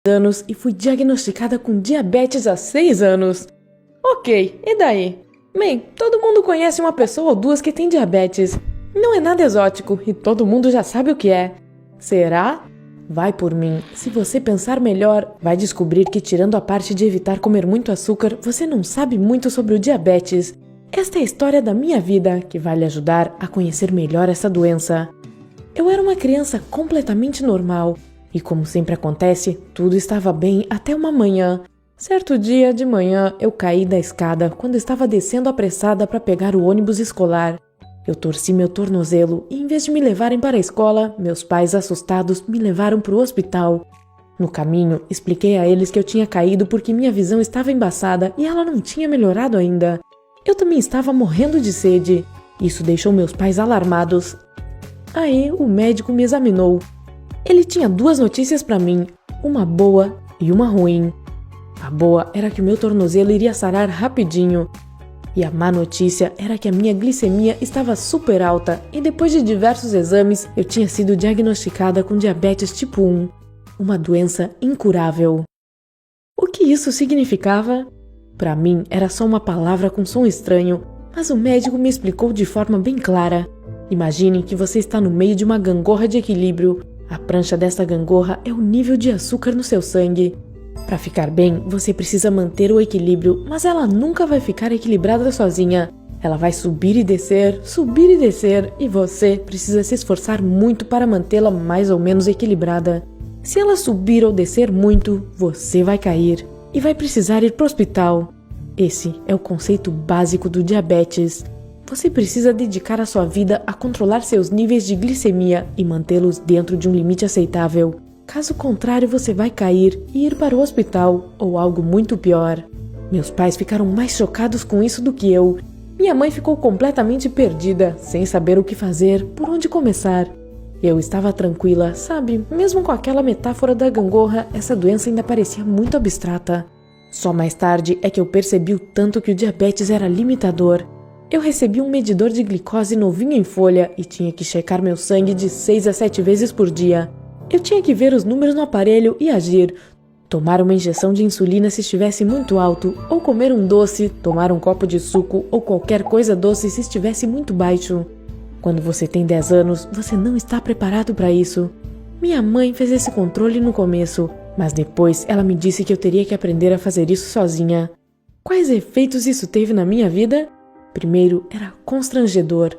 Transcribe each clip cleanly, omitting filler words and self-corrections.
anos e fui diagnosticada com diabetes há 6 anos. Ok, e daí? Bem, todo mundo conhece uma pessoa ou duas que tem diabetes. Não é nada exótico e todo mundo já sabe o que é. Será? Vai por mim. Se você pensar melhor, vai descobrir que, tirando a parte de evitar comer muito açúcar, você não sabe muito sobre o diabetes. Esta é a história da minha vida, que vai lhe ajudar a conhecer melhor essa doença. Eu era uma criança completamente normal, e como sempre acontece, tudo estava bem até uma manhã. Certo dia de manhã, eu caí da escada quando estava descendo apressada para pegar o ônibus escolar. Eu torci meu tornozelo e, em vez de me levarem para a escola, meus pais, assustados, me levaram para o hospital. No caminho, expliquei a eles que eu tinha caído porque minha visão estava embaçada e ela não tinha melhorado ainda. Eu também estava morrendo de sede. Isso deixou meus pais alarmados. Aí, o médico me examinou. Ele tinha 2 notícias para mim, uma boa e uma ruim. A boa era que o meu tornozelo iria sarar rapidinho. E a má notícia era que a minha glicemia estava super alta e depois de diversos exames eu tinha sido diagnosticada com diabetes tipo 1, uma doença incurável. O que isso significava? Para mim era só uma palavra com som estranho, mas o médico me explicou de forma bem clara. Imagine que você está no meio de uma gangorra de equilíbrio. A prancha dessa gangorra é o nível de açúcar no seu sangue. Para ficar bem, você precisa manter o equilíbrio, mas ela nunca vai ficar equilibrada sozinha. Ela vai subir e descer, e você precisa se esforçar muito para mantê-la mais ou menos equilibrada. Se ela subir ou descer muito, você vai cair e vai precisar ir para o hospital. Esse é o conceito básico do diabetes. Você precisa dedicar a sua vida a controlar seus níveis de glicemia e mantê-los dentro de um limite aceitável. Caso contrário, você vai cair e ir para o hospital, ou algo muito pior. Meus pais ficaram mais chocados com isso do que eu. Minha mãe ficou completamente perdida, sem saber o que fazer, por onde começar. Eu estava tranquila, sabe? Mesmo com aquela metáfora da gangorra, essa doença ainda parecia muito abstrata. Só mais tarde é que eu percebi o tanto que o diabetes era limitador. Eu recebi um medidor de glicose novinho em folha e tinha que checar meu sangue de 6 a 7 vezes por dia. Eu tinha que ver os números no aparelho e agir. Tomar uma injeção de insulina se estivesse muito alto, ou comer um doce, tomar um copo de suco ou qualquer coisa doce se estivesse muito baixo. Quando você tem 10 anos, você não está preparado para isso. Minha mãe fez esse controle no começo, mas depois ela me disse que eu teria que aprender a fazer isso sozinha. Quais efeitos isso teve na minha vida? Primeiro, era constrangedor.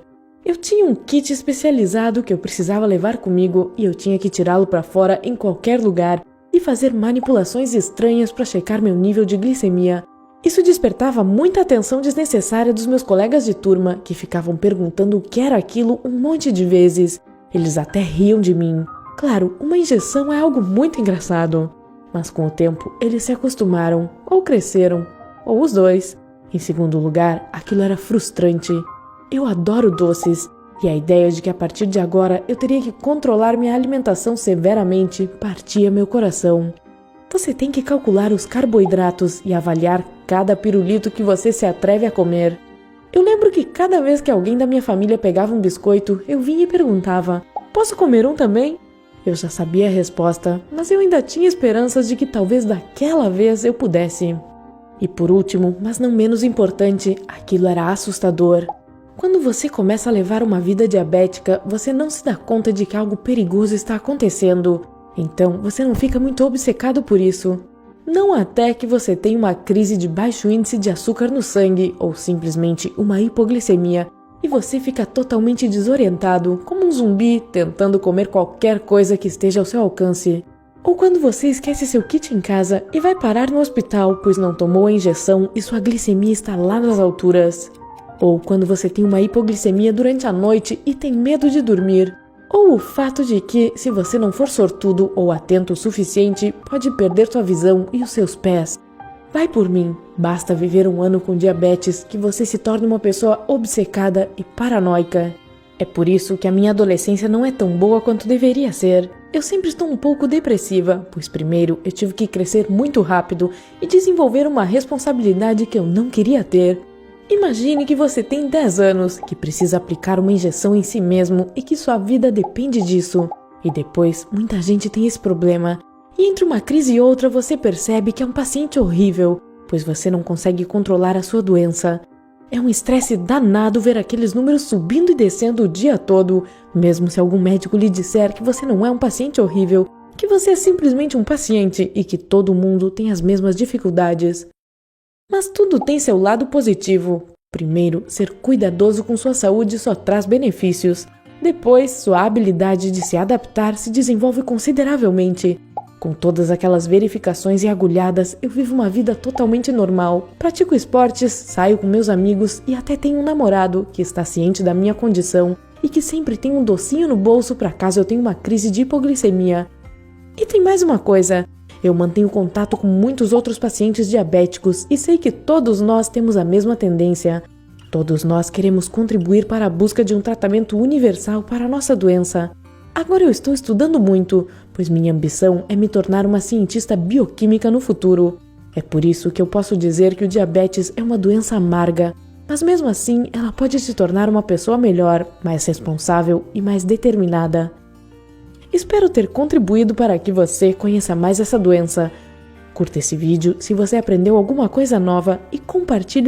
Eu tinha um kit especializado que eu precisava levar comigo e eu tinha que tirá-lo para fora em qualquer lugar e fazer manipulações estranhas para checar meu nível de glicemia. Isso despertava muita atenção desnecessária dos meus colegas de turma, que ficavam perguntando o que era aquilo um monte de vezes. Eles até riam de mim. Claro, uma injeção é algo muito engraçado. Mas com o tempo, eles se acostumaram, ou cresceram, ou os dois. Em segundo lugar, aquilo era frustrante. Eu adoro doces, e a ideia de que a partir de agora eu teria que controlar minha alimentação severamente partia meu coração. Você tem que calcular os carboidratos e avaliar cada pirulito que você se atreve a comer. Eu lembro que cada vez que alguém da minha família pegava um biscoito, eu vinha e perguntava: "Posso comer um também?" Eu já sabia a resposta, mas eu ainda tinha esperanças de que talvez daquela vez eu pudesse. E por último, mas não menos importante, aquilo era assustador. Quando você começa a levar uma vida diabética, você não se dá conta de que algo perigoso está acontecendo. Então, você não fica muito obcecado por isso. Não até que você tenha uma crise de baixo índice de açúcar no sangue ou simplesmente uma hipoglicemia e você fica totalmente desorientado, como um zumbi tentando comer qualquer coisa que esteja ao seu alcance. Ou quando você esquece seu kit em casa e vai parar no hospital pois não tomou a injeção e sua glicemia está lá nas alturas. Ou quando você tem uma hipoglicemia durante a noite e tem medo de dormir. Ou o fato de que, se você não for sortudo ou atento o suficiente, pode perder sua visão e os seus pés. Vai por mim, basta viver um ano com diabetes que você se torne uma pessoa obcecada e paranoica. É por isso que a minha adolescência não é tão boa quanto deveria ser. Eu sempre estou um pouco depressiva, pois primeiro eu tive que crescer muito rápido e desenvolver uma responsabilidade que eu não queria ter. Imagine que você tem 10 anos, que precisa aplicar uma injeção em si mesmo e que sua vida depende disso. E depois, muita gente tem esse problema. E entre uma crise e outra você percebe que é um paciente horrível, pois você não consegue controlar a sua doença. É um estresse danado ver aqueles números subindo e descendo o dia todo, mesmo se algum médico lhe disser que você não é um paciente horrível, que você é simplesmente um paciente e que todo mundo tem as mesmas dificuldades. Mas tudo tem seu lado positivo. Primeiro, ser cuidadoso com sua saúde só traz benefícios. Depois, sua habilidade de se adaptar se desenvolve consideravelmente. Com todas aquelas verificações e agulhadas, eu vivo uma vida totalmente normal. Pratico esportes, saio com meus amigos e até tenho um namorado que está ciente da minha condição e que sempre tem um docinho no bolso para caso eu tenha uma crise de hipoglicemia. E tem mais uma coisa. Eu mantenho contato com muitos outros pacientes diabéticos e sei que todos nós temos a mesma tendência. Todos nós queremos contribuir para a busca de um tratamento universal para a nossa doença. Agora eu estou estudando muito, pois minha ambição é me tornar uma cientista bioquímica no futuro. É por isso que eu posso dizer que o diabetes é uma doença amarga, mas mesmo assim ela pode te tornar uma pessoa melhor, mais responsável e mais determinada. Espero ter contribuído para que você conheça mais essa doença. Curta esse vídeo se você aprendeu alguma coisa nova e compartilhe